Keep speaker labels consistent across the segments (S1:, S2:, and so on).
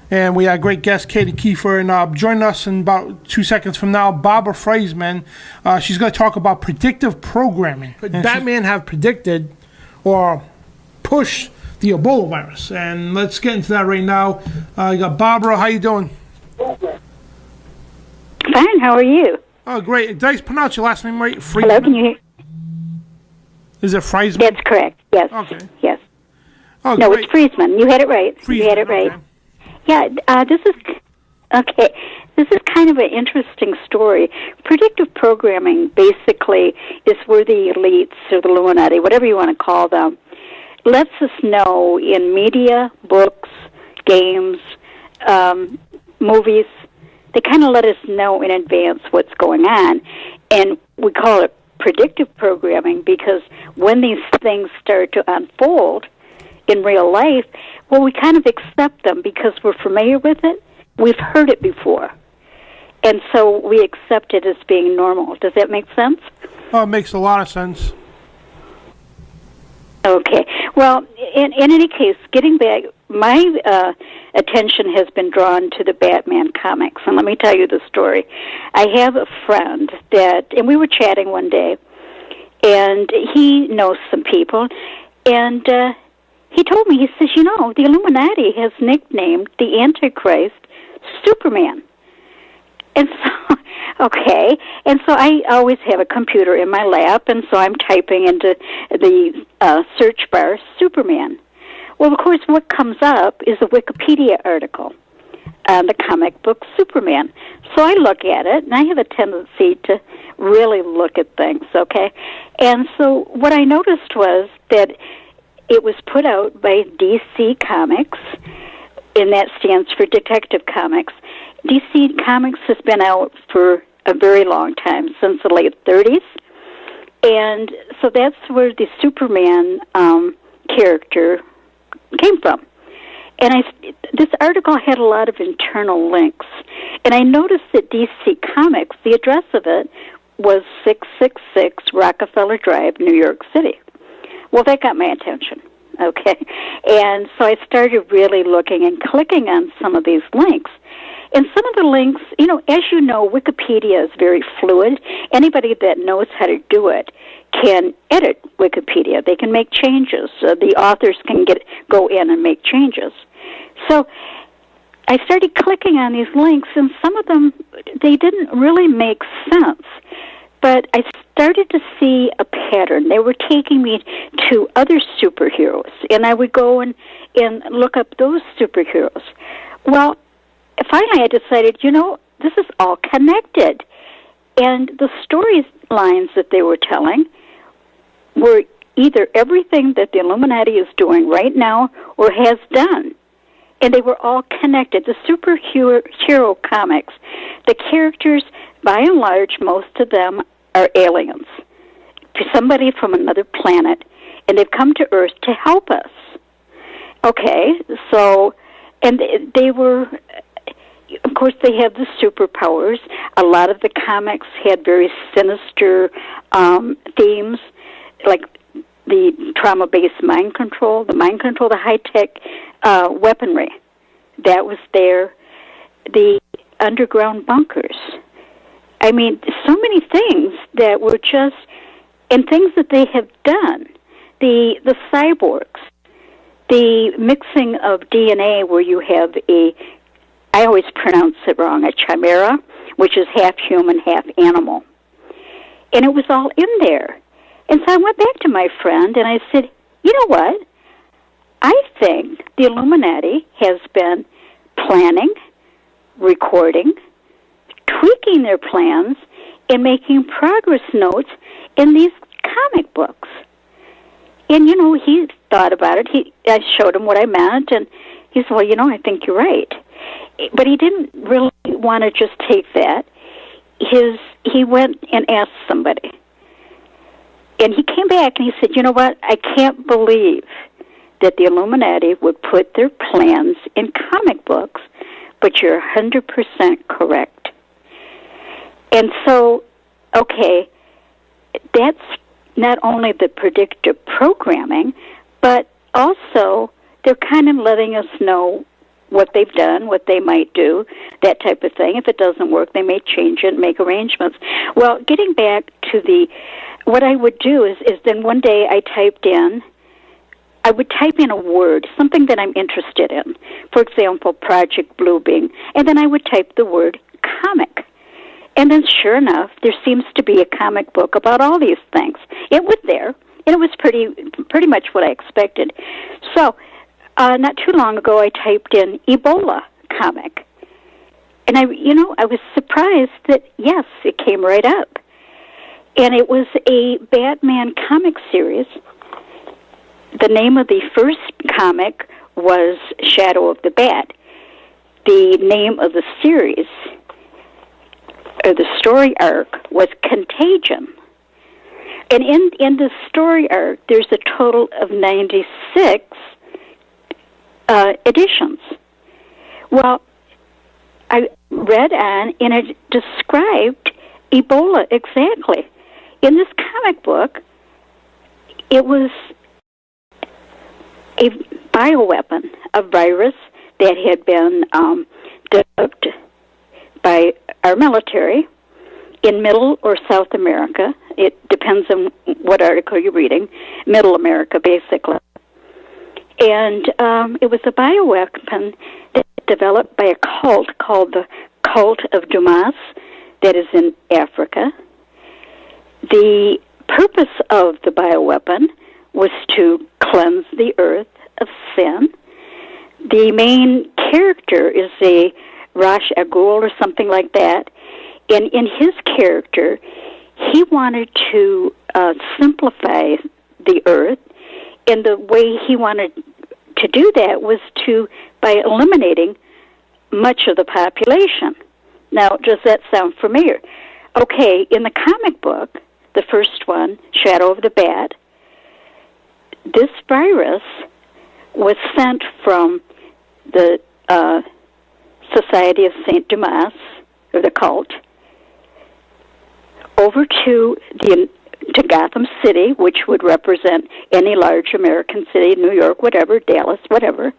S1: And we had a great guest, Katie Kiefer, and joining us in about 2 seconds from now, Barbara Freisman. She's going to talk about predictive programming. Could Batman have predicted or pushed the Ebola virus? And let's get into that right now. You got Barbara. How you doing?
S2: Fine. How are you?
S1: Oh, great. Did I pronounce your last name right? Freisman?
S2: Hello, can you hear?
S1: Is it Freisman?
S2: That's correct. Yes.
S1: Okay.
S2: Yes.
S1: Oh,
S2: no,
S1: great.
S2: it's Freisman. You had it right.
S1: Freisman,
S2: you had it right.
S1: Okay.
S2: Yeah, this is okay. This is kind of an interesting story. Predictive programming basically is where the elites or the Illuminati, whatever you want to call them, lets us know in media, books, games, movies. They kind of let us know in advance what's going on, and we call it predictive programming because when these things start to unfold in real life, well, we kind of accept them because we're familiar with it. We've heard it before. And so we accept it as being normal. Does that make sense?
S1: Oh, it makes a lot of sense.
S2: Okay. Well, in any case, getting back, my attention has been drawn to the Batman comics. And let me tell you the story. I have a friend and we were chatting one day, and he knows some people, and he told me, he says, the Illuminati has nicknamed the Antichrist Superman. And so, okay, and so I always have a computer in my lap, and so I'm typing into the search bar Superman. Well, of course, what comes up is a Wikipedia article on the comic book Superman. So I look at it, and I have a tendency to really look at things, okay? And so what I noticed was that it was put out by DC Comics, and that stands for Detective Comics. DC Comics has been out for a very long time, since the late 30s. And so that's where the Superman character came from. And this article had a lot of internal links. And I noticed that DC Comics, the address of it was 666 Rockefeller Drive, New York City. Well, that got my attention, okay? And so I started really looking and clicking on some of these links. And some of the links, as you know, Wikipedia is very fluid. Anybody that knows how to do it can edit Wikipedia. They can make changes. The authors can go in and make changes. So I started clicking on these links, and some of them, they didn't really make sense. But I started to see a pattern. They were taking me to other superheroes, and I would go and look up those superheroes. Well, finally I decided, this is all connected. And the storylines that they were telling were either everything that the Illuminati is doing right now or has done. And they were all connected. The superhero comics, the characters, by and large, most of them are aliens. Somebody from another planet, and they've come to Earth to help us. Okay, so, and they were, of course, they have the superpowers. A lot of the comics had very sinister themes, like the trauma-based mind control, the high-tech weaponry that was there, the underground bunkers. I mean, so many things that were just, and things that they have done. The cyborgs, the mixing of DNA where you have I always pronounce it wrong, a chimera, which is half human, half animal. And it was all in there. And so I went back to my friend and I said, you know what? I think the Illuminati has been planning, recording, tweaking their plans, and making progress notes in these comic books. And, he thought about it. I showed him what I meant, and he said, well, I think you're right. But he didn't really want to just take that. He went and asked somebody. And he came back and he said, you know what, I can't believe that the Illuminati would put their plans in comic books, but you're 100% correct. And so, okay, that's not only the predictive programming, but also they're kind of letting us know what they've done, what they might do, that type of thing. If it doesn't work, they may change it and make arrangements. Well, getting back to what I would do is then one day I would type in a word, something that I'm interested in. For example, Project Bluebeam. And then I would type the word comic. And then sure enough, there seems to be a comic book about all these things. It was there, and it was pretty much what I expected. So, not too long ago, I typed in Ebola comic. And I was surprised that, yes, it came right up. And it was a Batman comic series. The name of the first comic was Shadow of the Bat. The name of the series, or the story arc, was Contagion. And in the story arc, there's a total of 96 editions. Well, I read on, and it described Ebola exactly. In this comic book, it was a bioweapon, a virus that had been developed by our military in Middle or South America. It depends on what article you're reading. Middle America, basically. And it was a bioweapon that was developed by a cult called the Cult of Dumas that is in Africa. The purpose of the bioweapon was to cleanse the earth of sin. The main character is a Ra's al Ghul or something like that. And in his character, he wanted to simplify the earth, and the way he wanted to do that was by eliminating much of the population. Now, does that sound familiar? Okay, in the comic book, the first one, Shadow of the Bat, this virus was sent from the Society of St. Dumas, or the cult, over to Gotham City, which would represent any large American city, New York, whatever, Dallas, whatever.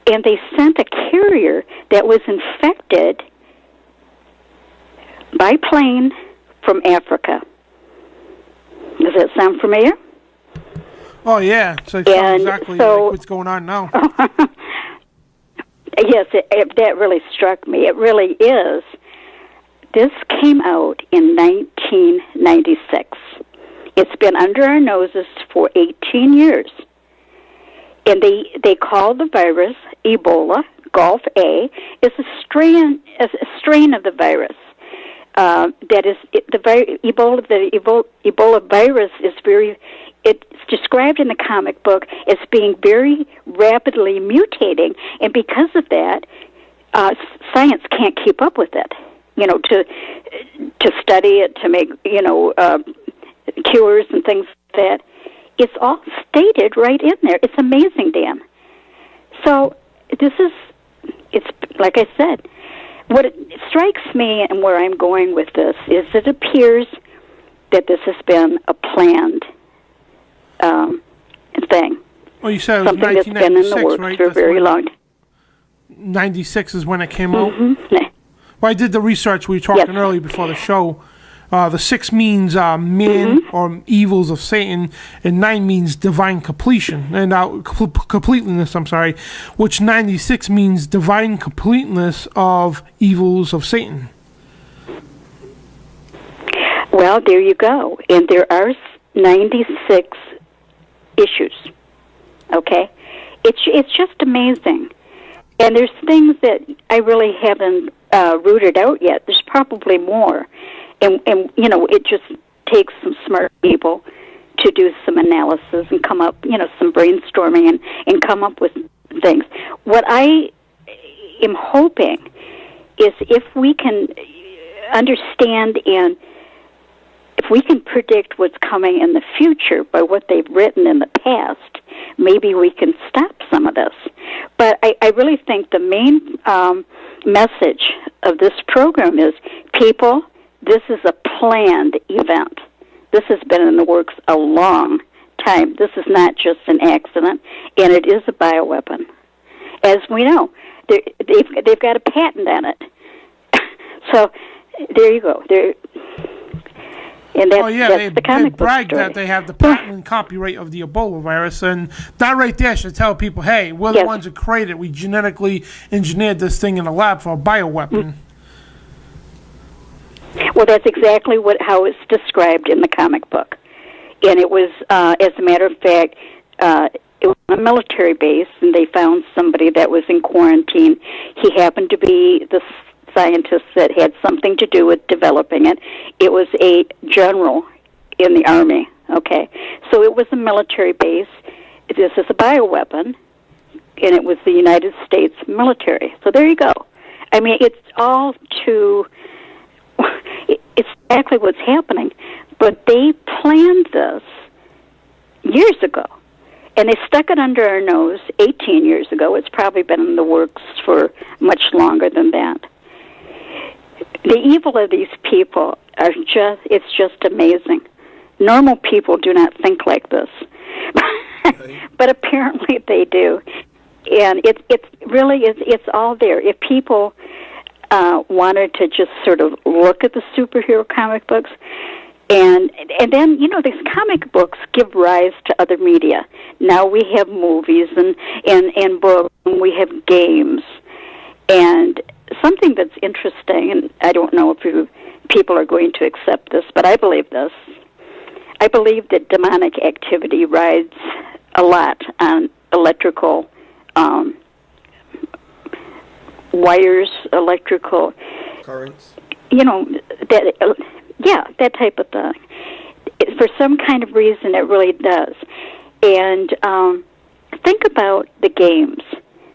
S2: And they sent a carrier that was infected by plane from Africa. Does that sound familiar?
S1: Oh, yeah. So exactly like what's going on now.
S2: Yes, that really struck me. It really is. This came out in 1996. It's been under our noses for 18 years. And they call the virus Ebola. Gulf A is a strain of the virus. That is Ebola. The Ebola virus is it's described in the comic book as being very rapidly mutating, and because of that, science can't keep up with it. To study it, to make cures and things like that. It's all stated right in there. It's amazing, Dan. So it's like I said. What it strikes me, and where I'm going with this, is it appears that this has been a planned thing.
S1: Well, you said it was
S2: something that's been in the works
S1: right?
S2: for a very long time.
S1: 96 is when it came out?
S2: Mm-hmm.
S1: Well, I did the research we were talking earlier before the show. The 6 means man or evils of Satan, and 9 means divine completion, and completeness, which 96 means divine completeness of evils of Satan.
S2: Well, there you go. And there are 96 issues. Okay? It's just amazing. And there's things that I really haven't rooted out yet. There's probably more. And it just takes some smart people to do some analysis and come up, some brainstorming and come up with things. What I am hoping is if we can understand and if we can predict what's coming in the future by what they've written in the past, maybe we can stop some of this. But I really think the main message of this program is, people, this is a planned event. This has been in the works a long time. This is not just an accident, and it is a bioweapon. as we know. They've got a patent on it. So there you go. And that's the comic book
S1: brag
S2: story.
S1: that they have the patent and copyright of the Ebola virus, and that right there should tell people, hey, we're the ones who created it. We genetically engineered this thing in a lab for a bioweapon.
S2: Well, that's exactly how it's described in the comic book. And it was, as a matter of fact, it was a military base, and they found somebody that was in quarantine. He happened to be the scientist that had something to do with developing it. It was a general in the Army, okay? So it was a military base. This is a bioweapon, and it was the United States military. So there you go. I mean, it's all it's exactly what's happening. But they planned this years ago, and they stuck it under our nose 18 years ago. It's probably been in the works for much longer than that. The evil of these people it's just amazing. Normal people do not think like this. But apparently they do. And it's really all there. If people wanted to just sort of look at the superhero comic books, and then, these comic books give rise to other media. Now we have movies and books, and we have games. And something that's interesting, and I don't know if people are going to accept this, but I believe this. I believe that demonic activity rides a lot on electrical wires, electrical
S3: currents.
S2: That type of thing. For some kind of reason, it really does. And think about the games.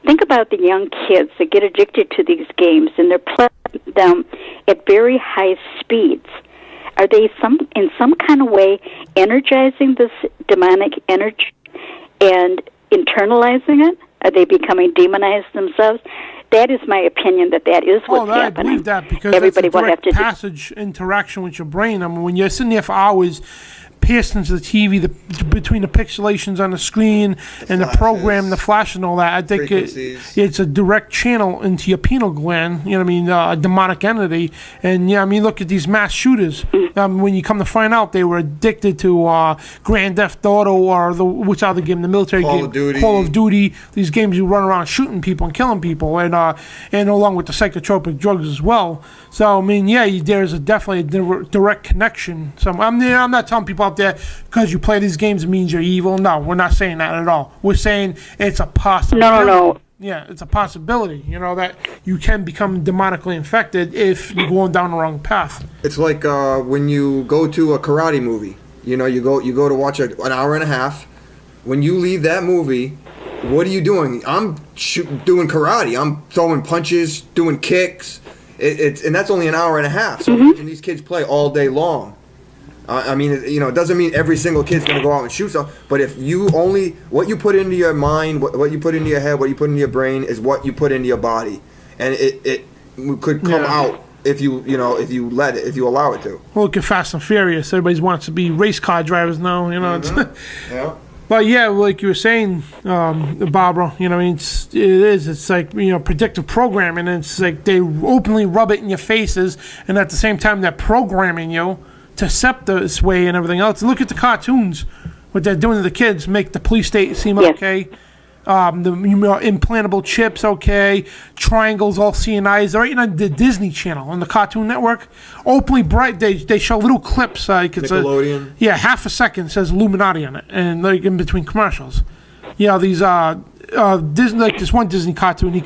S2: Think about the young kids that get addicted to these games, and they're playing them at very high speeds. Are they in some kind of way energizing this demonic energy and internalizing it? Are they becoming demonized themselves? That is my opinion that is what's happening.
S1: I believe that because
S2: everybody
S1: that's a direct passage interaction with your brain. I mean, when you're sitting there for hours, pierced into the TV, between the pixelations on the screen and the program, the flash and all that, I think it's a direct channel into your pineal gland, a demonic entity. And, look at these mass shooters. When you come to find out, they were addicted to Grand Theft Auto or what's the other game, the military game? Call of Duty. These games you run around shooting people and killing people, and along with the psychotropic drugs as well. So, there's definitely a direct connection. So, I'm not telling people out there because you play these games means you're evil. No, we're not saying that at all. We're saying it's a possibility.
S2: No.
S1: Yeah, it's a possibility, that you can become demonically infected if you're going down the wrong path.
S3: It's like when you go to a karate movie. You go to watch an hour and a half. When you leave that movie, what are you doing? I'm doing karate. I'm throwing punches, doing kicks. And that's only an hour and a half. So and these kids play all day long. It doesn't mean every single kid's going to go out and shoot stuff. But if what you put into your mind, what you put into your head, what you put into your brain is what you put into your body, and it could come out if you allow it to.
S1: Well, look at Fast and Furious. Everybody wants to be race car drivers now.
S3: Yeah.
S1: But yeah, like you were saying, Barbara, it's like, predictive programming. And it's like they openly rub it in your faces, and at the same time they're programming you to accept this way and everything else. Look at the cartoons, what they're doing to the kids, make the police state seem okay. The implantable chips, okay. Triangles, all seeing eyes. They're right on the Disney Channel on the Cartoon Network. Openly bright. They show little clips. Like it's
S3: Nickelodeon.
S1: Half a second says Illuminati on it, and like in between commercials. These Disney, like this one Disney cartoon,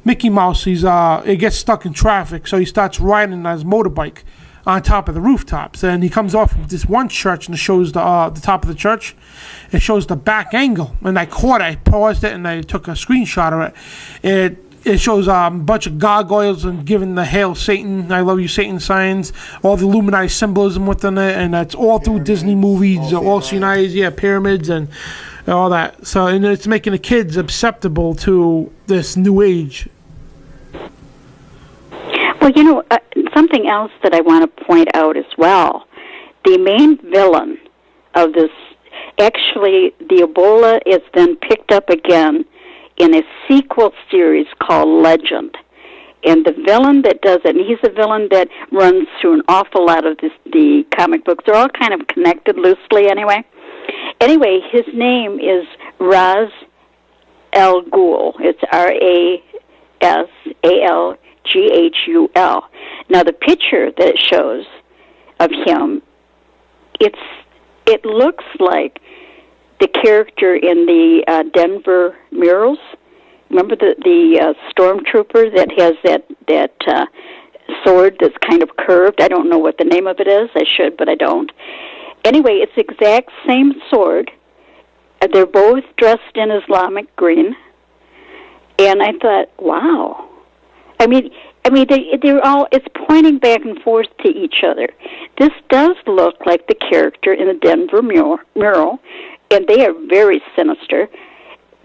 S1: Mickey Mouse. He gets stuck in traffic, so he starts riding on his motorbike on top of the rooftops, and he comes off of this one church and it shows the top of the church. It shows the back angle, and I paused it and I took a screenshot of it. It shows a bunch of gargoyles and giving the Hail Satan, I love you Satan signs, all the Illuminati symbolism within it, and that's all through Disney movies, all seeing eyes, pyramids and all that. So, and it's making the kids susceptible to this new age.
S2: Well, something else that I want to point out as well, the main villain of this, actually the Ebola is then picked up again in a sequel series called Legend. And the villain that does it, and he's a villain that runs through an awful lot of the comic books. They're all kind of connected loosely anyway. Anyway, his name is Ra's al Ghul. It's Rasalghul. Now, the picture that it shows of him, it looks like the character in the Denver murals. Remember the stormtrooper that has that sword that's kind of curved? I don't know what the name of it is. I should, but I don't. Anyway, it's the exact same sword. They're both dressed in Islamic green. And I thought, wow. I mean, they're all, it's pointing back and forth to each other. This does look like the character in the Denver mural, and they are very sinister.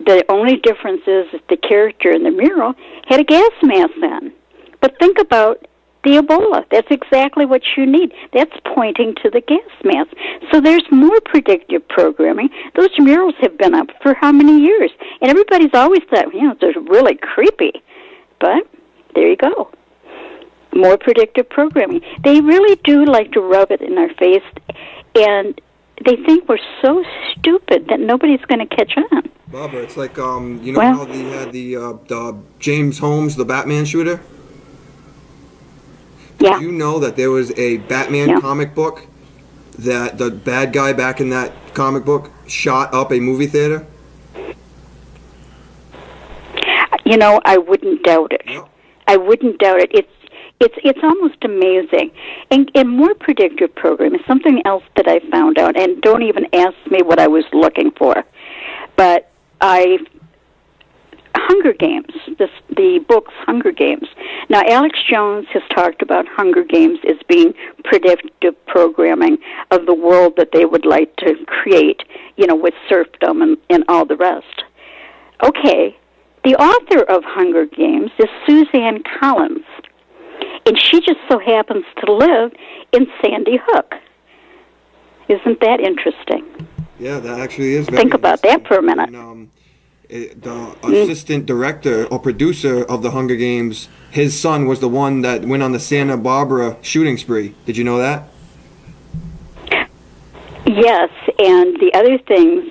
S2: The only difference is that the character in the mural had a gas mask on. But think about the Ebola. That's exactly what you need. That's pointing to the gas mask. So there's more predictive programming. Those murals have been up for how many years? And everybody's always thought, they're really creepy. But there you go. More predictive programming. They really do like to rub it in our face, and they think we're so stupid that nobody's going to catch on.
S3: Barbara, it's like, how they had the James Holmes, the Batman shooter?
S2: Yeah.
S3: Did you know that there was a Batman comic book that the bad guy back in that comic book shot up a movie theater?
S2: I wouldn't doubt it.
S3: Yep.
S2: I wouldn't doubt it. It's almost amazing. And more predictive programming, something else that I found out, and don't even ask me what I was looking for. But Hunger Games, the book's Hunger Games. Now, Alex Jones has talked about Hunger Games as being predictive programming of the world that they would like to create, with serfdom and all the rest. Okay, the author of Hunger Games is Suzanne Collins, and she just so happens to live in Sandy Hook. Isn't that interesting?
S3: Yeah, that actually is very
S2: Think about that for a minute.
S3: And, the assistant director or producer of the Hunger Games, his son was the one that went on the Santa Barbara shooting spree. Did you know that? Yes, and the other things,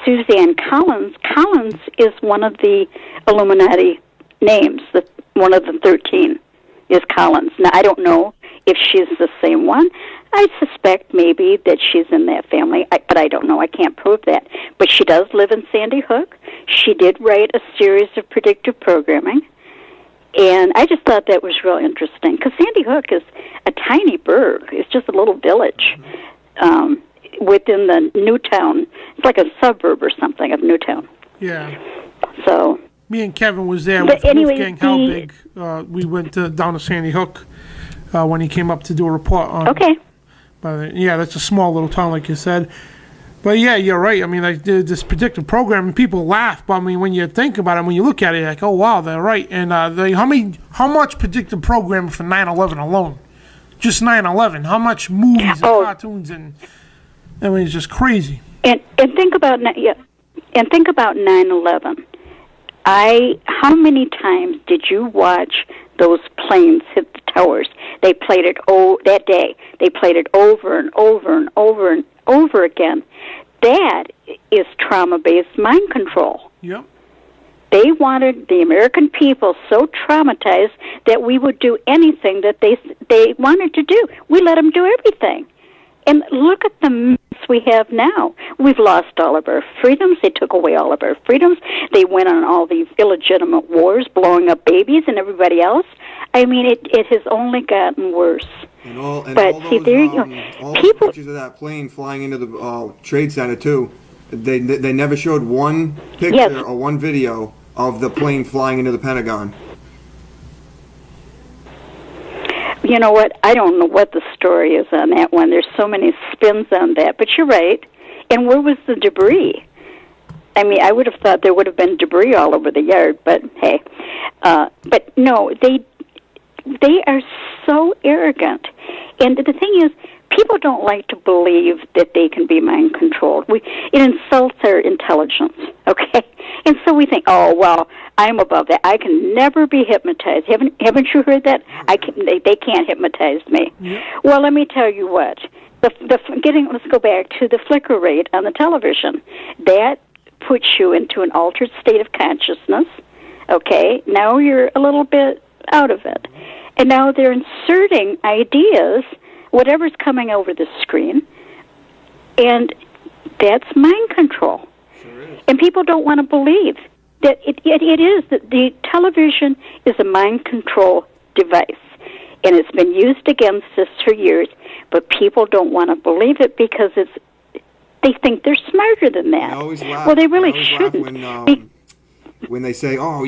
S3: Suzanne Collins is one of the Illuminati names, one of the 13 is Collins. Now, I don't know if she's the same one. I suspect maybe that she's in that family, but I don't know. I can't prove that. But she does live in Sandy Hook. She did write a series of predictive programming, and I just thought that was real interesting, because Sandy Hook is a tiny burg. It's just a little village within the Newtown. It's like a suburb or something of Newtown.
S1: Yeah.
S2: So
S1: me and Kevin was there with Wolfgang Halbig. We went down to Sandy Hook when he came up to do a report on.
S2: Okay.
S1: But that's a small little town, like you said. But yeah, you're right. I mean, like this predictive programming, people laugh, but I mean, when you think about it, when you look at it, you're like, oh wow, they're right. And how much predictive programming for 9/11 alone? Just 9/11. How much movies and cartoons and I mean, it's just crazy.
S2: And think about 9/11. How many times did you watch those planes hit the towers? They played it that day. They played it over and over and over and over again. That is trauma-based mind control.
S1: Yep.
S2: They wanted the American people so traumatized that we would do anything that they wanted to do. We let them do everything. And look at the mess we have now. We've lost all of our freedoms. They took away all of our freedoms. They went on all these illegitimate wars, blowing up babies and everybody else. I mean, it has only gotten worse.
S3: All those pictures of that plane flying into the Trade Center, too. They never showed one picture or one video of the plane flying into the Pentagon.
S2: You know what? I don't know what the story is on that one. There's so many spins on that. But you're right. And where was the debris? I mean, I would have thought there would have been debris all over the yard, but hey. But no, they are so arrogant. And the thing is, people don't like to believe that they can be mind controlled. It insults our intelligence, okay? And so we think, oh, well, I'm above that. I can never be hypnotized. Haven't you heard that? They can't hypnotize me. Yeah. Well, let me tell you what. Let's go back to the flicker rate on the television. That puts you into an altered state of consciousness. Okay, now you're a little bit out of it. And now they're inserting ideas, whatever's coming over the screen, and that's mind control. Sure is. And people don't want to believe that it is, that the television is a mind control device. And it's been used against us for years, but people don't want to believe it because they think they're smarter than that.
S3: I always laugh.
S2: Well, they really shouldn't.
S3: When they say, "Oh,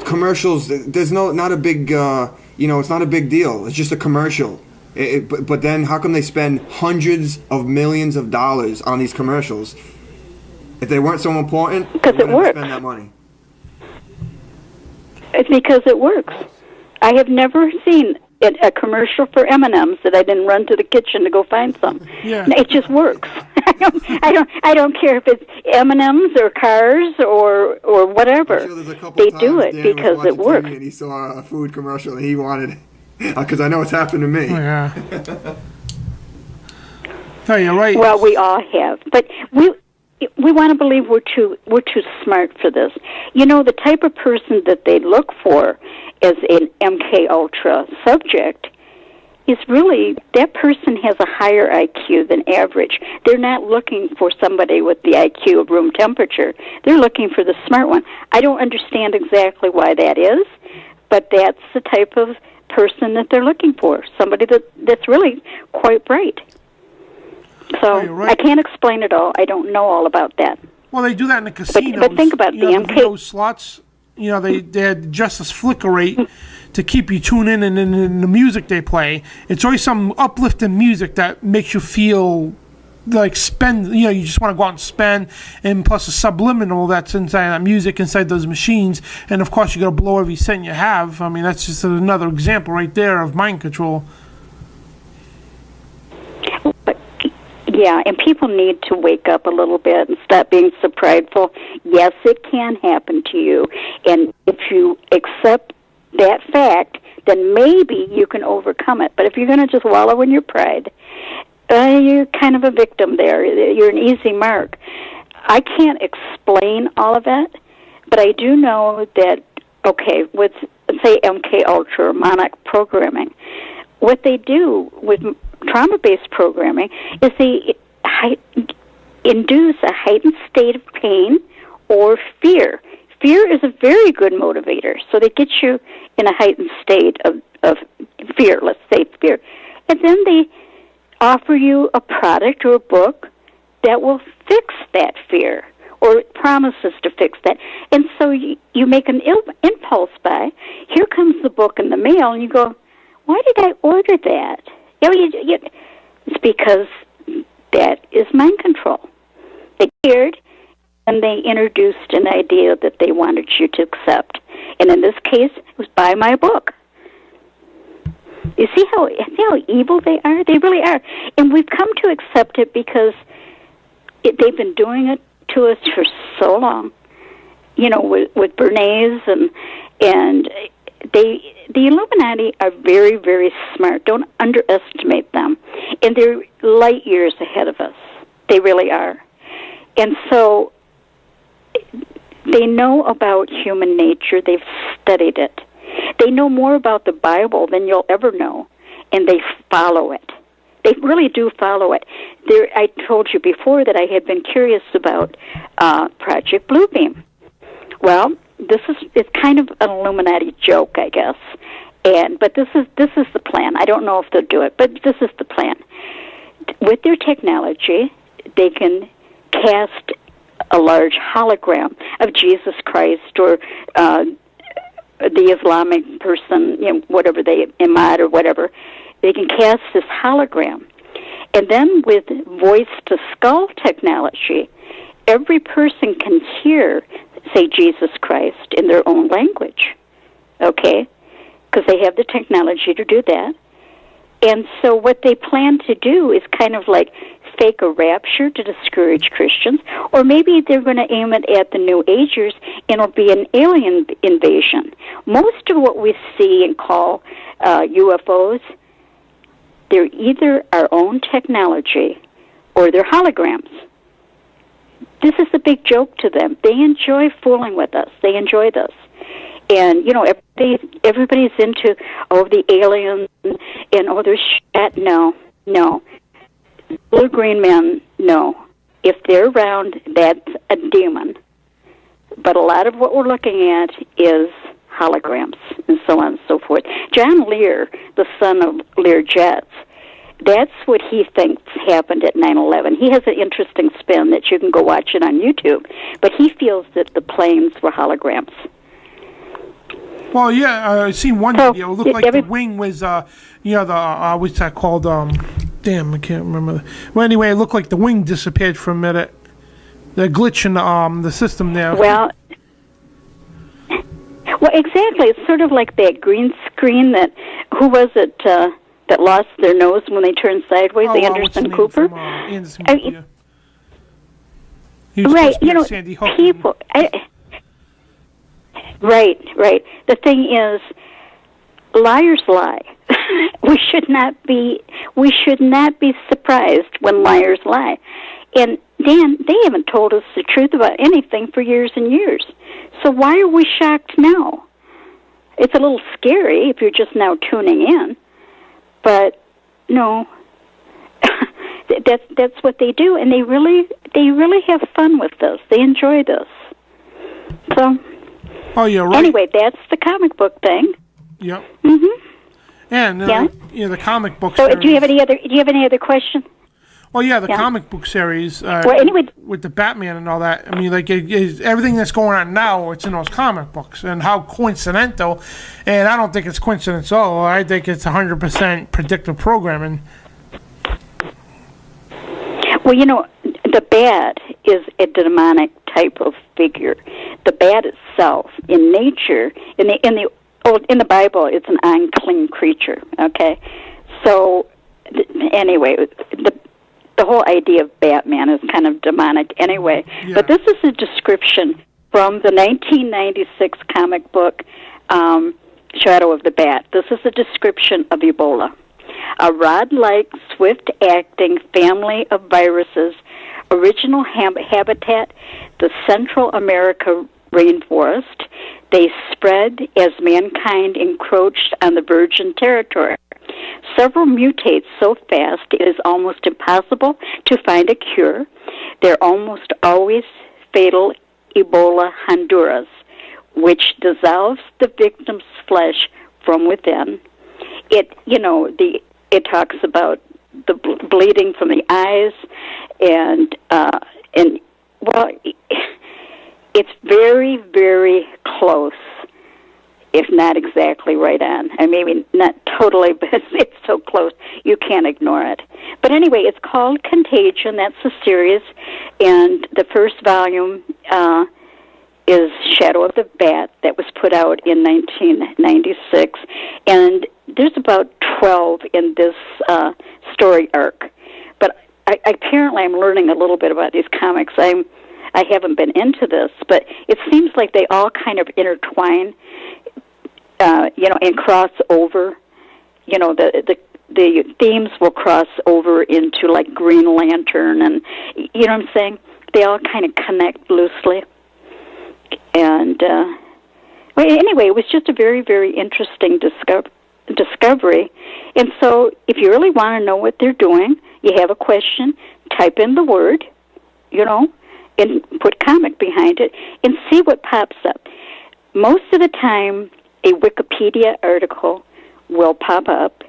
S3: commercials," there's not a big, it's not a big deal. It's just a commercial. But then, how come they spend hundreds of millions of dollars on these commercials? If they weren't so important,
S2: because it works.
S3: Spend that money.
S2: It's because it works. I have never seen a commercial for M&Ms that I didn't run to the kitchen to go find some. Yeah. It just works. I don't care if it's M&Ms or cars or whatever.
S3: I'm sure
S2: they do it
S3: Dan
S2: because it works.
S3: And he saw a food commercial and he wanted, because I know it's happened to me.
S1: Oh, yeah. Oh, you're right.
S2: Well, we all have, but we want to believe we're too smart for this. The type of person that they look for as an MK Ultra subject is really, that person has a higher IQ than average. They're not looking for somebody with the IQ of room temperature. They're looking for the smart one. I don't understand exactly why that is, but that's the type of person that they're looking for, somebody that's really quite bright. So right. I can't explain it all. I don't know all about that.
S1: Well, they do that in the casinos.
S2: But think about the MK.
S1: The slots, they had just this flicker rate to keep you tuned in, and in the music they play, it's always some uplifting music that makes you feel like spend, you just want to go out and spend, and plus a subliminal that's inside that music, inside those machines, and of course you got to blow every cent you have. I mean, that's just another example right there of mind control.
S2: Yeah, and people need to wake up a little bit and stop being so prideful. Yes, it can happen to you, and if you accept that fact, then maybe you can overcome it. But if you're going to just wallow in your pride, you're kind of a victim there. You're an easy mark. I can't explain all of it, but I do know that, okay, with, say, MK Ultra or Monarch programming, what they do with trauma-based programming is they induce a heightened state of pain or fear. Fear is a very good motivator, so they get you in a heightened state of fear, let's say fear. And then they offer you a product or a book that will fix that fear or promises to fix that. And so you make an impulse buy. Here comes the book in the mail, and you go, why did I order that? It's because that is mind control. They cared, and they introduced an idea that they wanted you to accept. And in this case, it was buy my book. You see how evil they are? They really are. And we've come to accept it because they've been doing it to us for so long. With Bernays and the Illuminati are very, very smart. Don't underestimate them. And they're light years ahead of us. They really are. And so they know about human nature. They've studied it. They know more about the Bible than you'll ever know, and they follow it. They really do follow it. I told you before that I had been curious about Project Bluebeam. Well, it's kind of an Illuminati joke, I guess. But this is the plan. I don't know if they'll do it, but this is the plan. With their technology, they can cast a large hologram of Jesus Christ or the Islamic person, whatever Imad or whatever. They can cast this hologram. And then with voice-to-skull technology, every person can hear, say, Jesus Christ in their own language, okay? Because they have the technology to do that. And so what they plan to do is kind of like fake a rapture to discourage Christians, or maybe they're going to aim it at the New Agers, and it'll be an alien invasion. Most of what we see and call UFOs, they're either our own technology or they're holograms. This is the big joke to them. They enjoy fooling with us. They enjoy this. And, you know, everybody's into, the aliens and, there's shit. No. Blue-green men, no. If they're around, that's a demon. But a lot of what we're looking at is holograms and so on and so forth. John Lear, the son of Lear Jets, that's what he thinks happened at 9/11. He has an interesting spin that you can go watch it on YouTube. But he feels that the planes were holograms.
S1: Well, yeah, I seen one video. It looked like the wing was, what's that called? Damn, I can't remember. Well, anyway, it looked like the wing disappeared for a minute. The glitch in the system there.
S2: Well, exactly. It's sort of like that green screen that, who was it that lost their nose when they turned sideways? Anderson Cooper?
S1: Anderson Cooper.
S2: Right, Sandy Hook. People... Right. The thing is, liars lie. We should not be surprised when liars lie. And Dan, they haven't told us the truth about anything for years and years. So why are we shocked now? It's a little scary if you're just now tuning in. But no. That's what they do, and they really have fun with this. They enjoy this. So
S1: oh, yeah, right.
S2: Anyway, that's the comic book thing.
S1: Yep.
S2: Mm-hmm.
S1: And the comic book
S2: so
S1: series.
S2: Do you have any other question?
S1: Well, yeah, the comic book series
S2: anyway,
S1: with the Batman and all that. I mean, like everything that's going on now, it's in those comic books, and how coincidental. And I don't think it's coincidental. I think it's 100% predictive programming. Well,
S2: the bat is a demonic type of figure. The bat itself, in nature, in the Bible, it's an unclean creature. Okay, so anyway, the whole idea of Batman is kind of demonic anyway. Yeah. But this is a description from the 1996 comic book Shadow of the Bat. This is a description of Ebola. A rod-like, swift-acting family of viruses, original habitat, the Central America rainforest. They spread as mankind encroached on the virgin territory. Several mutate so fast it is almost impossible to find a cure. They're almost always fatal Ebola Honduras, which dissolves the victim's flesh from within. It talks about the bleeding from the eyes, and it's very, very close, if not exactly right on. And maybe not totally, but it's so close you can't ignore it. But anyway, it's called Contagion. That's the series, and the first volume is Shadow of the Bat that was put out in 1996, and there's about 12 in this story arc. But apparently I'm learning a little bit about these comics. I haven't been into this, but it seems like they all kind of intertwine, and cross over. The themes will cross over into like Green Lantern, and you know what I'm saying? They all kind of connect loosely. And anyway, it was just a very, very interesting discovery. And so if you really want to know what they're doing, you have a question, type in the word, and put comic behind it, and see what pops up. Most of the time, a Wikipedia article will pop up.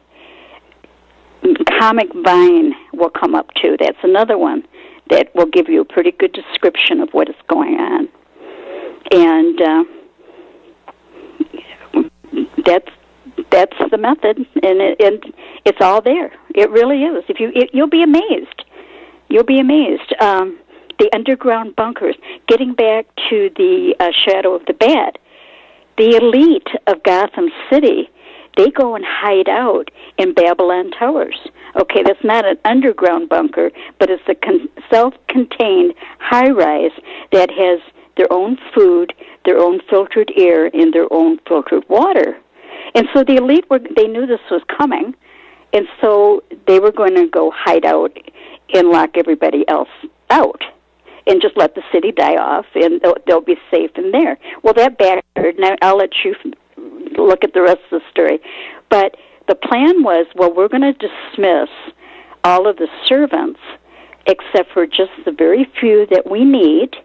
S2: Comic Vine will come up too. That's another one that will give you a pretty good description of what is going on. And that's the method, and it's all there. It really is. You'll be amazed. You'll be amazed. The underground bunkers. Getting back to the Shadow of the Bat, the elite of Gotham City, they go and hide out in Babylon Towers. Okay, that's not an underground bunker, but it's a self-contained high-rise that has their own food, their own filtered air, and their own filtered water. And so the elite they knew this was coming, and so they were going to go hide out and lock everybody else out and just let the city die off, and they'll be safe in there. Well, that backfired, and I'll let you look at the rest of the story. But the plan was, well, we're going to dismiss all of the servants except for just the very few that we need,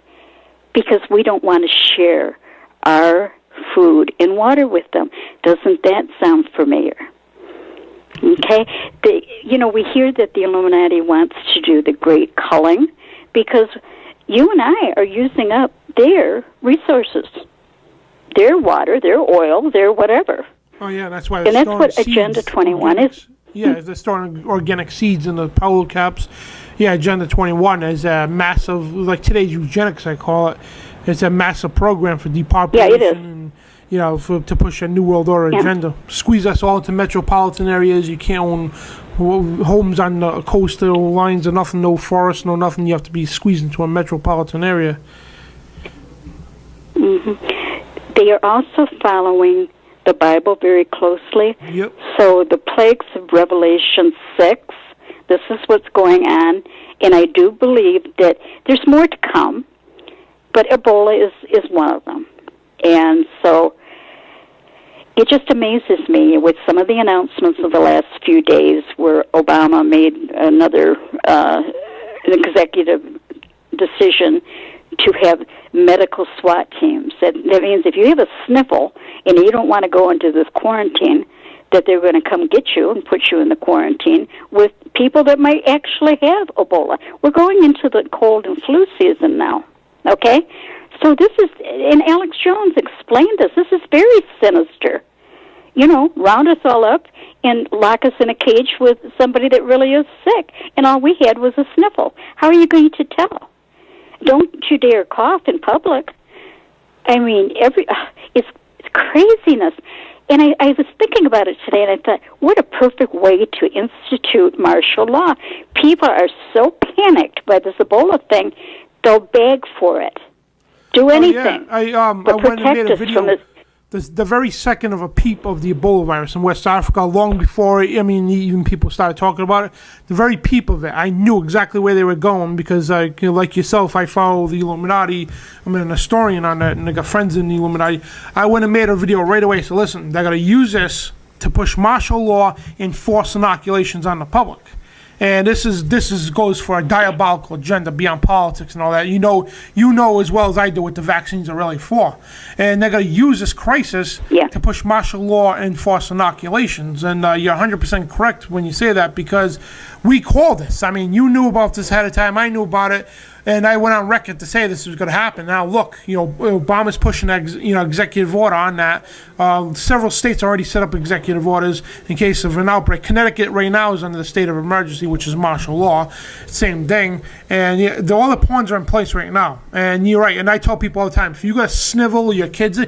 S2: because we don't want to share our food and water with them. Doesn't that sound familiar? Okay? We hear that the Illuminati wants to do the great culling because you and I are using up their resources, their water, their oil, their whatever.
S1: Oh, yeah, that's why.
S2: And that's what Agenda 21 is.
S1: Yeah, they're storing organic seeds in the Paulo caps. Yeah, Agenda 21 is a massive, like today's eugenics, I call it. It's a massive program for depopulation.
S2: Yeah, it is.
S1: And, to push a New World Order agenda. Squeeze us all into metropolitan areas. You can't own homes on the coastal lines or nothing, no forest, no nothing. You have to be squeezed into a metropolitan area.
S2: Mm-hmm. They are also following the Bible very closely.
S1: Yep.
S2: So the plagues of Revelation 6, this is what's going on, and I do believe that there's more to come, but Ebola is one of them. And so it just amazes me with some of the announcements of the last few days where Obama made another executive decision to have medical SWAT teams. That means if you have a sniffle and you don't want to go into this quarantine, that they're going to come get you and put you in the quarantine with people that might actually have Ebola. We're going into the cold and flu season now, okay? So this is, and Alex Jones explained this is very sinister. Round us all up and lock us in a cage with somebody that really is sick, and all we had was a sniffle. How are you going to tell? Don't you dare cough in public. I mean, it's craziness. And I was thinking about it today, and I thought, what a perfect way to institute martial law. People are so panicked by this Ebola thing, they'll beg for it. Do anything.
S1: Oh, yeah. I went and made a video. The very second of a peep of the Ebola virus in West Africa, long before, even people started talking about it, the very peep of it, I knew exactly where they were going because, like yourself, I follow the Illuminati. I'm an historian on that, and I got friends in the Illuminati. I went and made a video right away. So listen, they're going to use this to push martial law and force inoculations on the public. And this goes for a diabolical agenda beyond politics and all that. You know as well as I do what the vaccines are really for. And they're going to use this crisis to push martial law and force inoculations. And you're 100% correct when you say that, because we called this. I mean, you knew about this ahead of time. I knew about it. And I went on record to say this was going to happen. Now, look, Obama's pushing, executive order on that. Several states already set up executive orders in case of an outbreak. Connecticut right now is under the state of emergency, which is martial law. Same thing. And all the pawns are in place right now. And you're right. And I tell people all the time, if you got a snivel, your kids,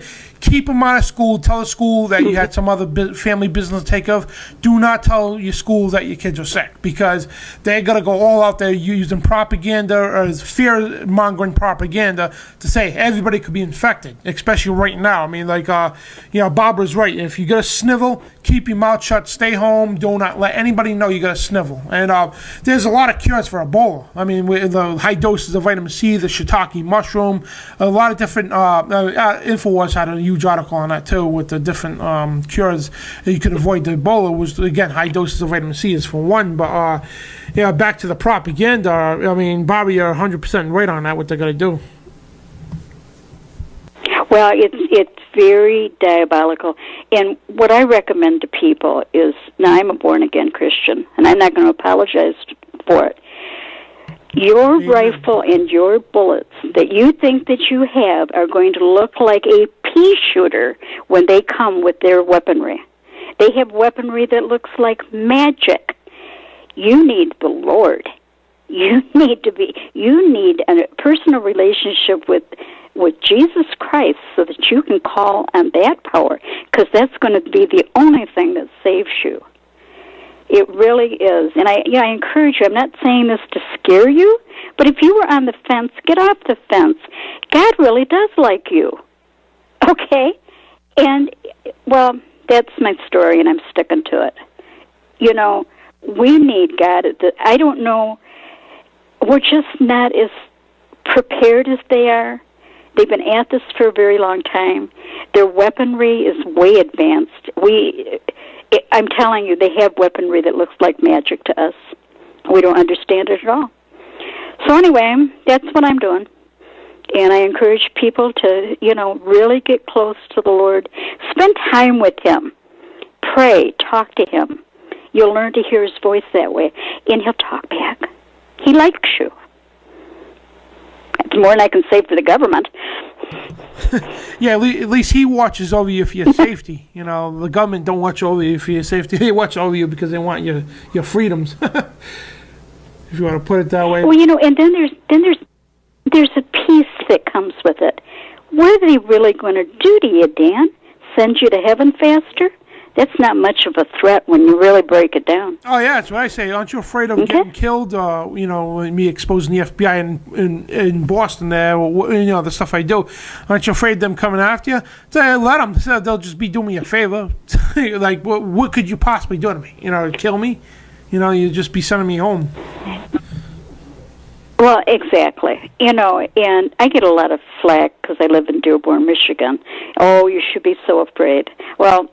S1: keep them out of school. Tell the school that you had some other family business to take of. Do not tell your school that your kids are sick, because they're going to go all out there using propaganda or fear-mongering propaganda to say everybody could be infected, especially right now. I mean, Barbara's right. If you get a snivel, keep your mouth shut, stay home, do not let anybody know you got a snivel. And there's a lot of cures for Ebola. I mean, with the high doses of vitamin C, the shiitake mushroom, a lot of different, InfoWars had a huge article on that too, with the different cures that you could avoid the Ebola. Was, again, high doses of vitamin C is for one, but back to the propaganda. I mean, Bobby, you're 100% right on that, what they're going to do.
S2: Well, it's very diabolical. And what I recommend to people is, now I'm a born-again Christian, and I'm not going to apologize for it. Your rifle and your bullets that you think that you have are going to look like a pea shooter when they come with their weaponry. They have weaponry that looks like magic. You need the Lord. You need a personal relationship with Jesus Christ so that you can call on that power, because that's going to be the only thing that saves you. It really is. And I encourage you, I'm not saying this to scare you, but if you were on the fence, get off the fence. God really does like you. Okay? And, well, that's my story, and I'm sticking to it. You know, we need God. I don't know. We're just not as prepared as they are. They've been at this for a very long time. Their weaponry is way advanced. I'm telling you, they have weaponry that looks like magic to us. We don't understand it at all. So anyway, that's what I'm doing. And I encourage people to, really get close to the Lord. Spend time with Him. Pray. Talk to Him. You'll learn to hear His voice that way. And He'll talk back. He likes you. It's more than I can say for the government.
S1: Yeah, at least He watches over you for your safety. The government don't watch over you for your safety. They watch over you because they want your freedoms. If you want to put it that way.
S2: Well, and then there's a peace that comes with it. What are they really going to do to you, Dan? Send you to heaven faster? That's not much of a threat when you really break it down.
S1: Oh, yeah, that's what I say. Aren't you afraid of getting killed? Me exposing the FBI in Boston there, or, the stuff I do. Aren't you afraid of them coming after you? Let them. They'll just be doing me a favor. Like, what could you possibly do to me? Kill me? You'd just be sending me home.
S2: Well, exactly. And I get a lot of flack because I live in Dearborn, Michigan. Oh, you should be so afraid. Well,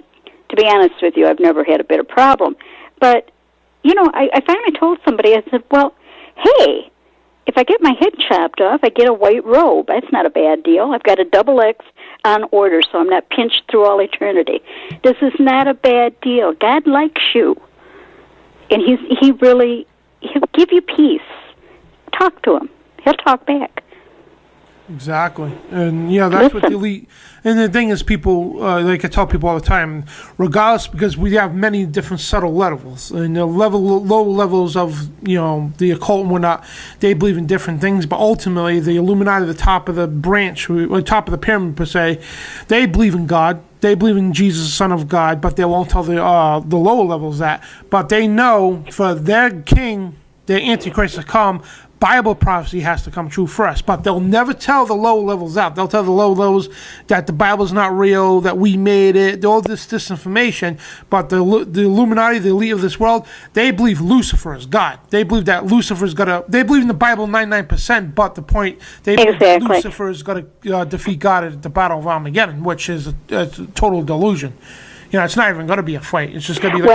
S2: to be honest with you, I've never had a bit of problem. But, I finally told somebody, I said, well, hey, if I get my head chopped off, I get a white robe. That's not a bad deal. I've got a XX on order, so I'm not pinched through all eternity. This is not a bad deal. God likes you. And he'll give you peace. Talk to him. He'll talk back.
S1: Exactly. And, that's what the elite... And the thing is, people, like I tell people all the time, regardless, because we have many different subtle levels, and the low levels of, the occult and whatnot, they believe in different things, but ultimately, the Illuminati, the top of the branch, or top of the pyramid, per se, they believe in God. They believe in Jesus, the Son of God, but they won't tell the lower levels that. But they know for their king, their Antichrist to come, Bible prophecy has to come true first, but they'll never tell the low levels out. They'll tell the low levels that the Bible's not real, that we made it, all this disinformation. But the Illuminati, the elite of this world, they believe Lucifer is God. They believe that Lucifer's they believe in the Bible 99%, but the point, they believe Lucifer is going to defeat God at the Battle of Armageddon, which is a total delusion. It's not even going to be a fight. It's just going to be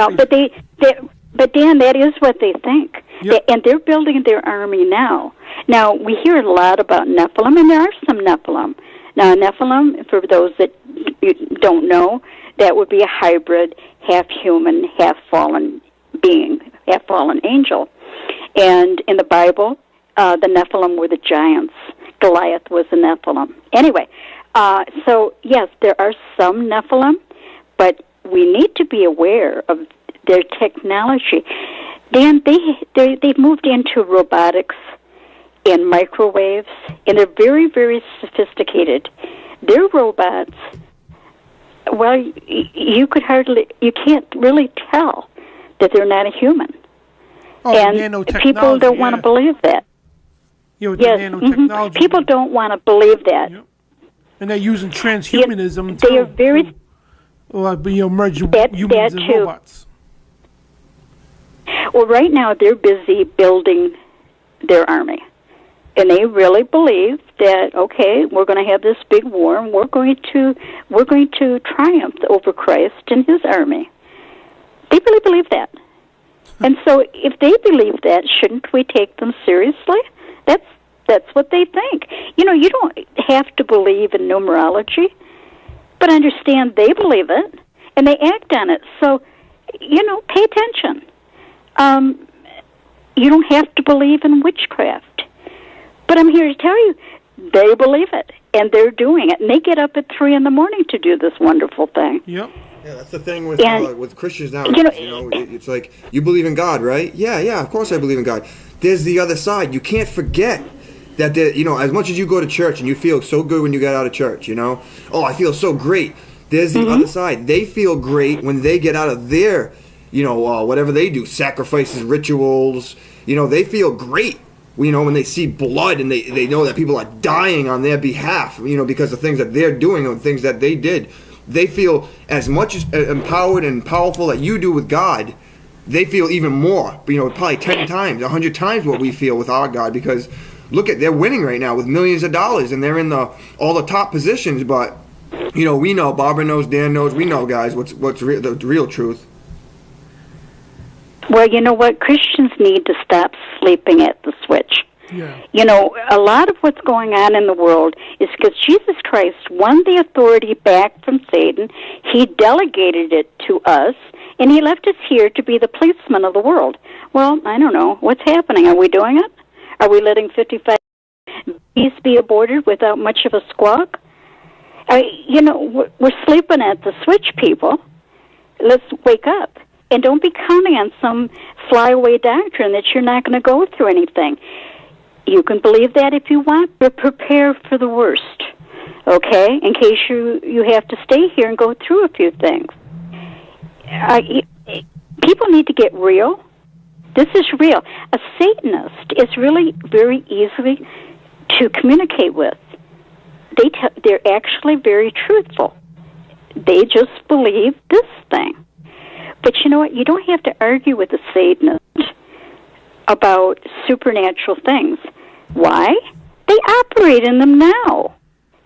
S2: But Dan, that is what they think.
S1: Yep.
S2: And they're building their army now. Now, we hear a lot about Nephilim, and there are some Nephilim. Now, Nephilim, for those that don't know, that would be a hybrid, half-human, half-fallen being, half-fallen angel. And in the Bible, the Nephilim were the giants. Goliath was a Nephilim. Anyway, so, yes, there are some Nephilim, but we need to be aware of their technology. Dan, they've moved into robotics and microwaves, and they're very, very sophisticated. Their robots, well, you can't really tell that they're not a human.
S1: Oh,
S2: and people don't want to believe that.
S1: Nanotechnology.
S2: People don't want to believe that.
S1: Yep. And they're using transhumanism
S2: they are very...
S1: merge humans and robots.
S2: Well, right now they're busy building their army, and they really believe that we're going to have this big war, and we're going to triumph over Christ and His army. They really believe that, and so if they believe that, shouldn't we take them seriously? That's what they think. You don't have to believe in numerology, but understand they believe it and they act on it. So, pay attention. You don't have to believe in witchcraft. But I'm here to tell you, they believe it, and they're doing it. And they get up at 3 a.m. to do this wonderful thing.
S1: Yep.
S3: Yeah, that's the thing with Christians now. It's like, you believe in God, right? Yeah, of course I believe in God. There's the other side. You can't forget that as much as you go to church and you feel so good when you get out of church, oh, I feel so great. There's the other side. They feel great when they get out of their, whatever they do, sacrifices, rituals. They feel great. When they see blood and they know that people are dying on their behalf, because of things that they're doing or things that they did. They feel as much as empowered and powerful that you do with God. They feel even more, probably 10 times, 100 times what we feel with our God, because look they're winning right now with millions of dollars and they're in all the top positions. But, we know, Barbara knows, Dan knows, we know, guys, what's the real truth.
S2: Well, you know what? Christians need to stop sleeping at the switch.
S1: Yeah.
S2: A lot of what's going on in the world is because Jesus Christ won the authority back from Satan. He delegated it to us, and he left us here to be the policemen of the world. Well, I don't know. What's happening? Are we doing it? Are we letting 55 bees be aborted without much of a squawk? We're sleeping at the switch, people. Let's wake up. And don't be counting on some flyaway doctrine that you're not going to go through anything. You can believe that if you want, but prepare for the worst, okay, in case you have to stay here and go through a few things. People need to get real. This is real. A Satanist is really very easily to communicate with. They're actually very truthful. They just believe this thing. But you know what? You don't have to argue with a Satanist about supernatural things. Why? They operate in them now.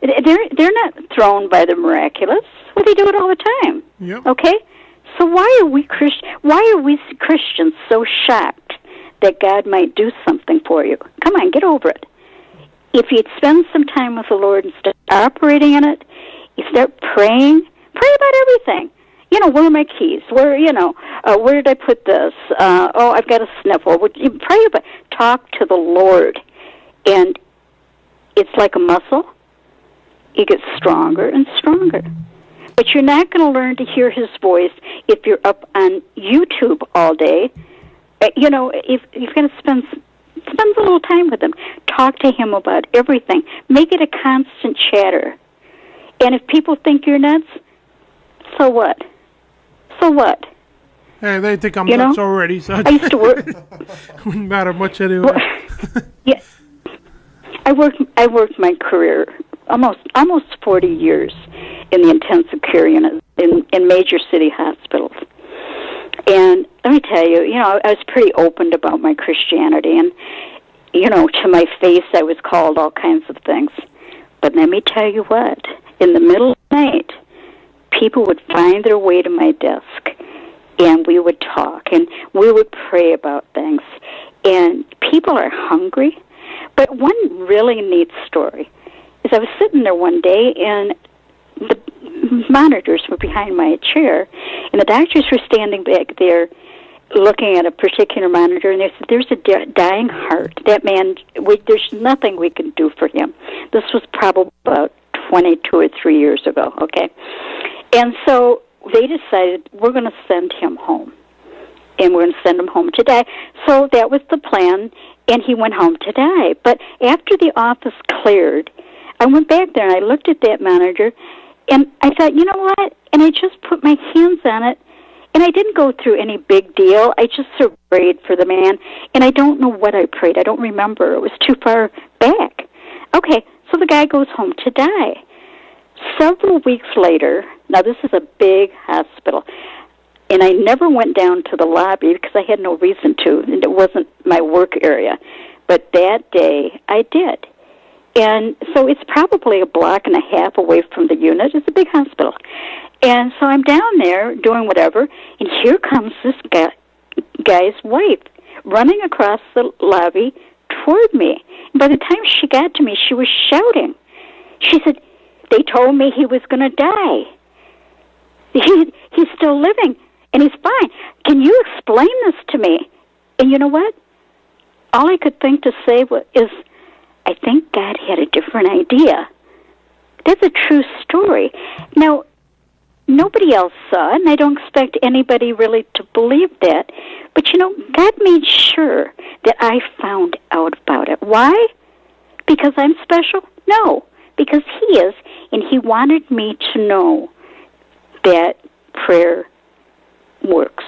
S2: They're not thrown by the miraculous. Well, they do it all the time.
S1: Yep.
S2: Okay? So why are we Christians so shocked that God might do something for you? Come on, get over it. If you'd spend some time with the Lord and start operating in it, you start praying, pray about everything. Where are my keys? Where did I put this? I've got a sniffle. Pray about, talk to the Lord. And it's like a muscle. It gets stronger and stronger. But you're not going to learn to hear his voice if you're up on YouTube all day. If you've got to spend a little time with him. Talk to him about everything. Make it a constant chatter. And if people think you're nuts, so what? So what?
S1: Hey, they think I'm nuts already. So
S2: I used to work.
S1: Wouldn't matter much anyway.
S2: Yeah, I worked my career almost 40 years in the intensive care unit in major city hospitals. And let me tell you, I was pretty open about my Christianity, and to my face, I was called all kinds of things. But let me tell you what: in the middle of the night, people would find their way to my desk, and we would talk, and we would pray about things. And people are hungry. But one really neat story is I was sitting there one day, and the monitors were behind my chair, and the doctors were standing back there looking at a particular monitor, and they said, "There's a dying heart. That man, there's nothing we can do for him." This was probably about 22 or 3 years ago, okay? And so they decided, we're going to send him home. And we're going to send him home to die. So that was the plan, and he went home to die. But after the office cleared, I went back there, and I looked at that monitor, and I thought, you know what? And I just put my hands on it, and I didn't go through any big deal. I just sort of prayed for the man, and I don't know what I prayed. I don't remember. It was too far back. Okay, so the guy goes home to die. Several weeks later, now this is a big hospital, and I never went down to the lobby because I had no reason to, and it wasn't my work area. But that day, I did. And so it's probably a block and a half away from the unit. It's a big hospital. And so I'm down there doing whatever, and here comes this guy's wife running across the lobby toward me. And by the time she got to me, she was shouting. She said, "They told me he was going to die. He's still living, and he's fine. Can you explain this to me?" And you know what? All I could think to say is, I think God had a different idea. That's a true story. Now, nobody else saw it, and I don't expect anybody really to believe that. But, God made sure that I found out about it. Why? Because I'm special? No, because He is, and He wanted me to know that prayer works.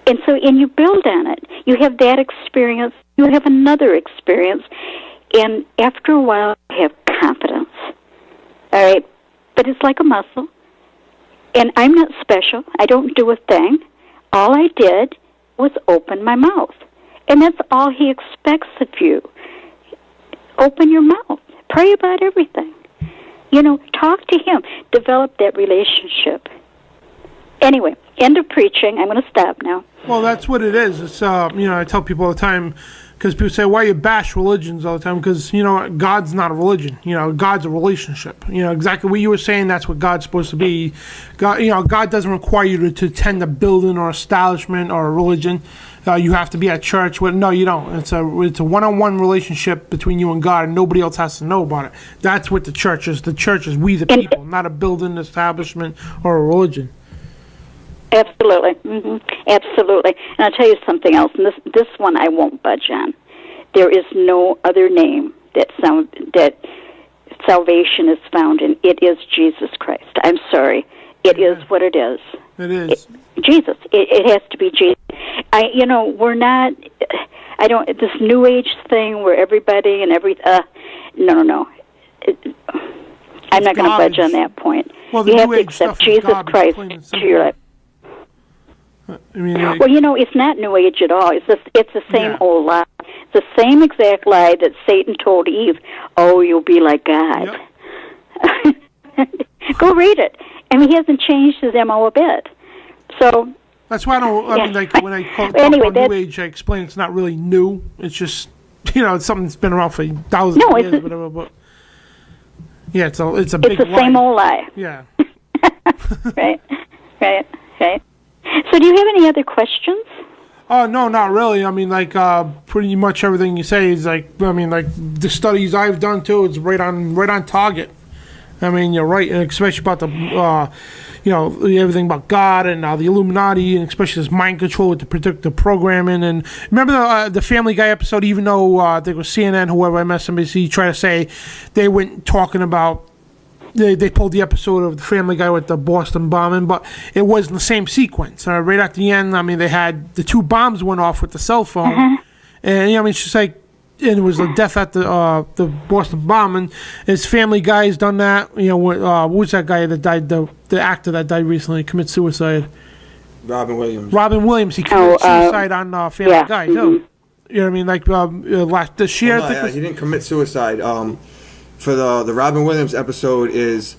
S2: And so, and you build on it. You have that experience, you have another experience, and after a while, you have confidence. All right? But it's like a muscle. And I'm not special. I don't do a thing. All I did was open my mouth. And that's all He expects of you. Open your mouth. Pray about everything. Talk to Him. Develop that relationship. Anyway, end of preaching. I'm going to stop now.
S1: Well, that's what it is. It's I tell people all the time, because people say, why you bash religions all the time? Because, God's not a religion. God's a relationship. Exactly what you were saying, that's what God's supposed to be. God, God doesn't require you to attend a building or establishment or a religion. You have to be at church. No, you don't. It's a one-on-one relationship between you and God, and nobody else has to know about it. That's what the church is. The church is we the people, not a building, establishment, or a religion.
S2: Absolutely. Absolutely. And I'll tell you something else, and this one I won't budge on. There is no other name that salvation is found in. It is Jesus Christ. I'm sorry. It is what it is.
S1: It is.
S2: Jesus. It has to be Jesus. We're not, this New Age thing where everybody and no. I'm not going to budge on that point.
S1: Well,
S2: you have to accept Jesus Christ into your life. It's not New Age at all. It's the same old lie. It's the same exact lie that Satan told Eve. Oh, you'll be like God. Yep. Go read it. He hasn't changed his MO a bit. So
S1: that's why I don't. When I talk about New Age, I explain it's not really new. It's just it's something that's been around for thousands of years, whatever. But yeah, it's a big.
S2: It's the same old lie.
S1: Yeah.
S2: Right. So, do you have any other questions?
S1: Oh no, not really. Pretty much everything you say is the studies I've done too. It's right on target. You're right, and especially about the, everything about God and the Illuminati, and especially this mind control with the predictive programming. And remember the Family Guy episode? Even though there was CNN, whoever, MSNBC, try to say they went talking about. They pulled the episode of the Family Guy with the Boston bombing, but it wasn't the same sequence. Right at the end, they had the two bombs went off with the cell phone, and it's just like. And it was the death at the Boston bombing. His Family Guy's done that. What was that guy that died? The actor that died recently committed suicide.
S3: Robin Williams.
S1: He committed suicide on Family Guy too. You know what I mean? Last this year.
S3: He didn't commit suicide. For the Robin Williams episode it's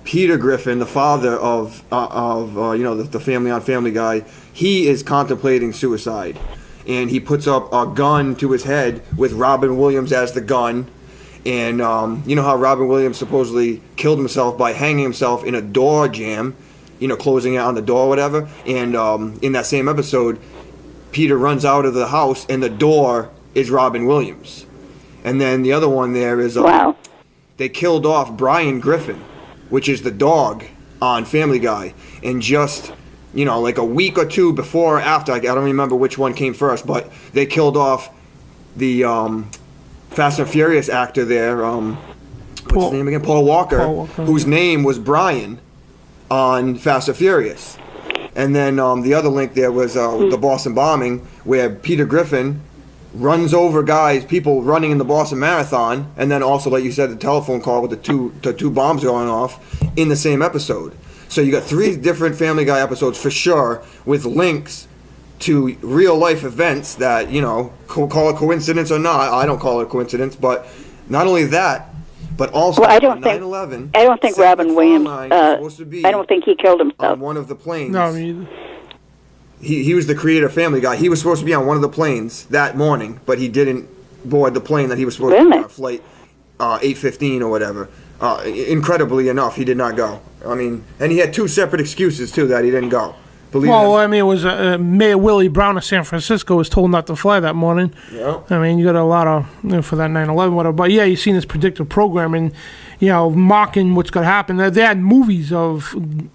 S3: Peter Griffin, the father of the family on Family Guy. He is contemplating suicide. And he puts up a gun to his head with Robin Williams as the gun. And you know how Robin Williams supposedly killed himself by hanging himself in a door jamb, closing it on the door or whatever. And in that same episode, Peter runs out of the house and the door is Robin Williams. And then the other one there is they killed off Brian Griffin, which is the dog on Family Guy. And just... like a week or two before or after, I don't remember which one came first, but they killed off the Fast and Furious actor there, what's his name again? Paul Walker, whose name was Brian on Fast and Furious. And then the other link there was the Boston bombing, where Peter Griffin runs over people running in the Boston Marathon, and then also, like you said, the telephone call with the two bombs going off in the same episode. So you got 3 different Family Guy episodes for sure with links to real life events that, call it coincidence or not. I don't call it a coincidence, but not only that, but also
S2: I don't think Robin Williams, I don't think he killed himself.
S3: On one of the planes.
S1: No, me either.
S3: He was the creator of Family Guy. He was supposed to be on one of the planes that morning, but he didn't board the plane that he was supposed to be on, flight 815 or whatever. Incredibly enough, he did not go. And he had 2 separate excuses, too, that he didn't go. believe
S1: Well,
S3: it.
S1: I mean, it was Mayor Willie Brown of San Francisco was told not to fly that morning.
S3: Yeah.
S1: I mean, you got a lot of for that 9/11, whatever. But yeah, you've seen this predictive programming, mocking what's going to happen. They had movies of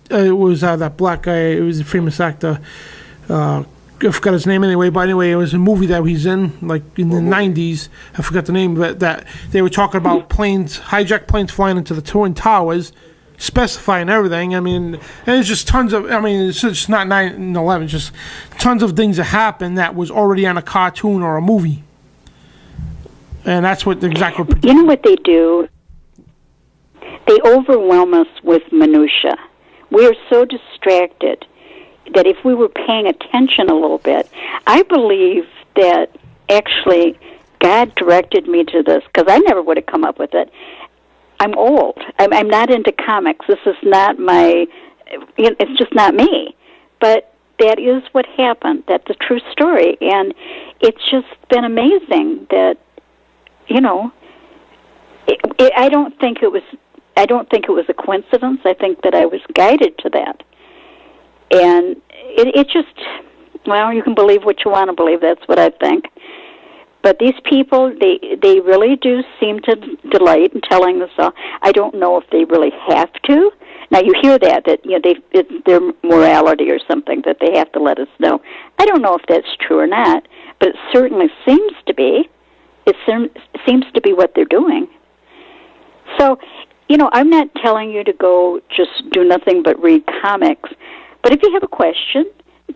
S1: it was that black guy. It was a famous actor. I forgot his name anyway, but anyway, it was a movie that he's in, like in the 90s. I forgot the name, but that they were talking about hijacked planes flying into the Twin Towers, specifying everything. I mean, and it's just tons of, it's just not 9/11, it's just tons of things that happened that was already on a cartoon or a movie. And that's what exactly.
S2: You know what they do? They overwhelm us with minutia. We are so distracted that if we were paying attention a little bit, I believe that actually God directed me to this, because I never would have come up with it. I'm old. I'm not into comics. This is not it's just not me. But that is what happened. That's a true story. And it's just been amazing that, I don't think it was a coincidence. I think that I was guided to that. And it just, you can believe what you want to believe. That's what I think. But these people, they really do seem to delight in telling us all. I don't know if they really have to. Now you hear that it's their morality or something that they have to let us know. I don't know if that's true or not, but it certainly seems to be. It seems to be what they're doing. So, I'm not telling you to go just do nothing but read comics. But if you have a question,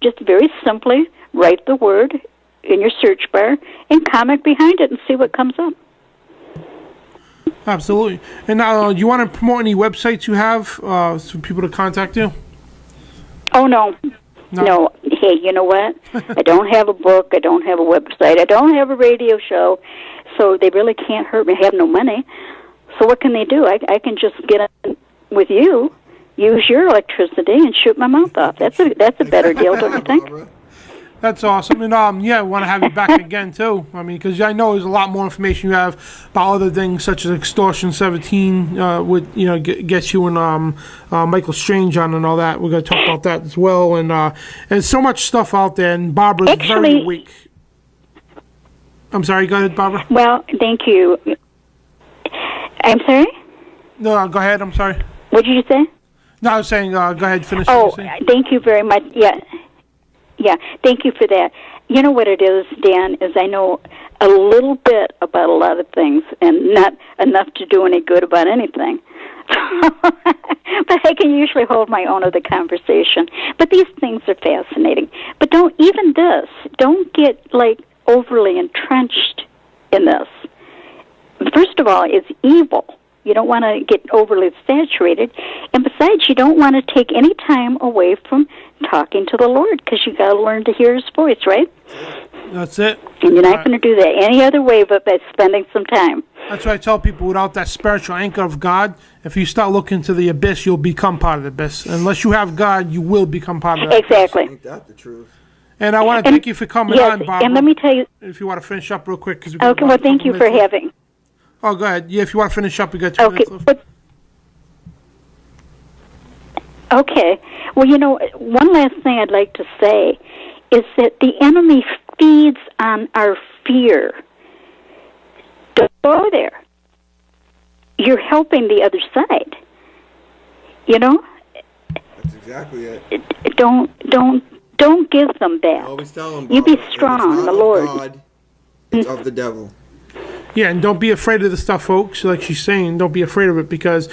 S2: just very simply write the word in your search bar and comic behind it and see what comes up.
S1: Absolutely. And now, do you want to promote any websites you have for people to contact you?
S2: Oh, no. Hey, you know what? I don't have a book. I don't have a website. I don't have a radio show. So they really can't hurt me. I have no money. So what can they do? I can just get in with you, use your electricity, and shoot my mouth off. That's a better deal, don't you think?
S1: That's awesome. And I want to have you back again too. Because I know there's a lot more information you have about other things such as Extortion 17, gets you and Michael Strange on and all that. We're going to talk about that as well. And there's so much stuff out there. And Barbara's very weak. I'm sorry. Go ahead, Barbara.
S2: Well, thank you. I'm sorry?
S1: No, go ahead. I'm sorry.
S2: What did you say?
S1: No, I was saying, go ahead, finish.
S2: Oh, thank you very much. Yeah, thank you for that. You know what it is, Dan, is I know a little bit about a lot of things and not enough to do any good about anything. But I can usually hold my own of the conversation. But these things are fascinating. But don't get, overly entrenched in this. First of all, it's evil. You don't want to get overly saturated. And besides, you don't want to take any time away from talking to the Lord, because you got to learn to hear His voice, right?
S1: That's it.
S2: And you're not going to do that any other way but by spending some time.
S1: That's why I tell people, without that spiritual anchor of God, if you start looking to the abyss, you'll become part of the abyss. Unless you have God, you will become part of the
S2: exactly.
S3: Ain't that the truth?
S1: And I want to thank you for coming on, Barbara.
S2: And let me tell you...
S1: If you want to finish up real quick.
S2: Okay, well, thank you for having...
S1: Oh, go ahead. Yeah, if you want to finish up, we got 2 minutes left.
S2: Okay. Well, one last thing I'd like to say is that the enemy feeds on our fear. Don't go there. You're helping the other side.
S3: That's exactly it.
S2: Don't give them that.
S3: I always tell them,
S2: you be strong in the Lord.
S3: God, it's of the devil.
S1: Yeah, and don't be afraid of the stuff, folks. Like she's saying, don't be afraid of it, because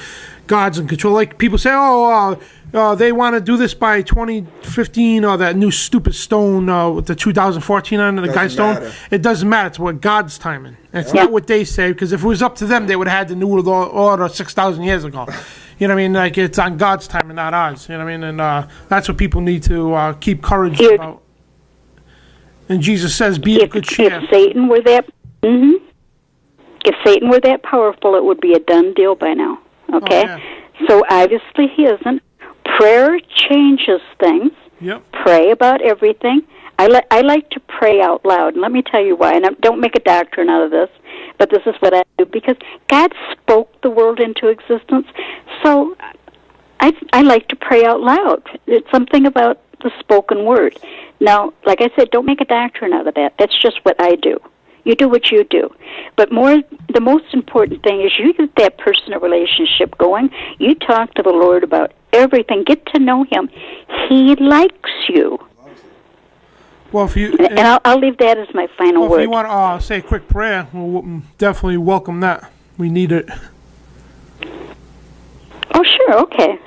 S1: God's in control. Like people say, they want to do this by 2015, or that new stupid stone with the 2014 on it, the guy stone. It doesn't matter. It's what God's timing. And it's not what they say, because if it was up to them, they would have had the New World Order 6,000 years ago. You know what I mean? Like, it's on God's time and not ours. You know what I mean? And that's what people need to keep courage about. And Jesus says, be of good cheer.
S2: If Satan were that... Mm-hmm. If Satan were that powerful, it would be a done deal by now. Okay?
S1: Oh, yeah.
S2: So obviously he isn't. Prayer changes things.
S1: Yep.
S2: Pray about everything. I like to pray out loud, and let me tell you why. And don't make a doctrine out of this, but this is what I do, because God spoke the world into existence. So I like to pray out loud. It's something about the spoken word. Now, like I said, don't make a doctrine out of that. That's just what I do. You do what you do. But the most important thing is you get that personal relationship going. You talk to the Lord about everything. Get to know Him. He likes you.
S1: Well, if you
S2: and I'll leave that as my final word.
S1: If you want to say a quick prayer, we'll definitely welcome that. We need it.
S2: Oh, sure. Okay.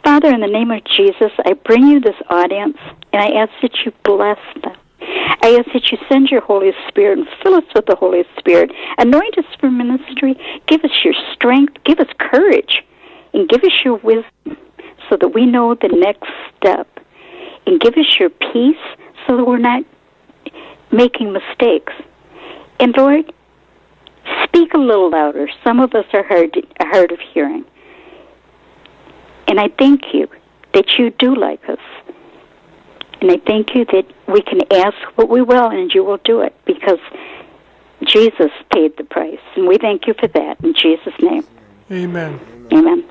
S2: Father, in the name of Jesus, I bring you this audience, and I ask that you bless them. I ask that you send your Holy Spirit and fill us with the Holy Spirit. Anoint us for ministry. Give us your strength. Give us courage. And give us your wisdom so that we know the next step. And give us your peace so that we're not making mistakes. And Lord, speak a little louder. Some of us are hard of hearing. And I thank you that you do like us. And I thank you that we can ask what we will and you will do it because Jesus paid the price. And we thank you for that in Jesus' name.
S1: Amen.
S2: Amen.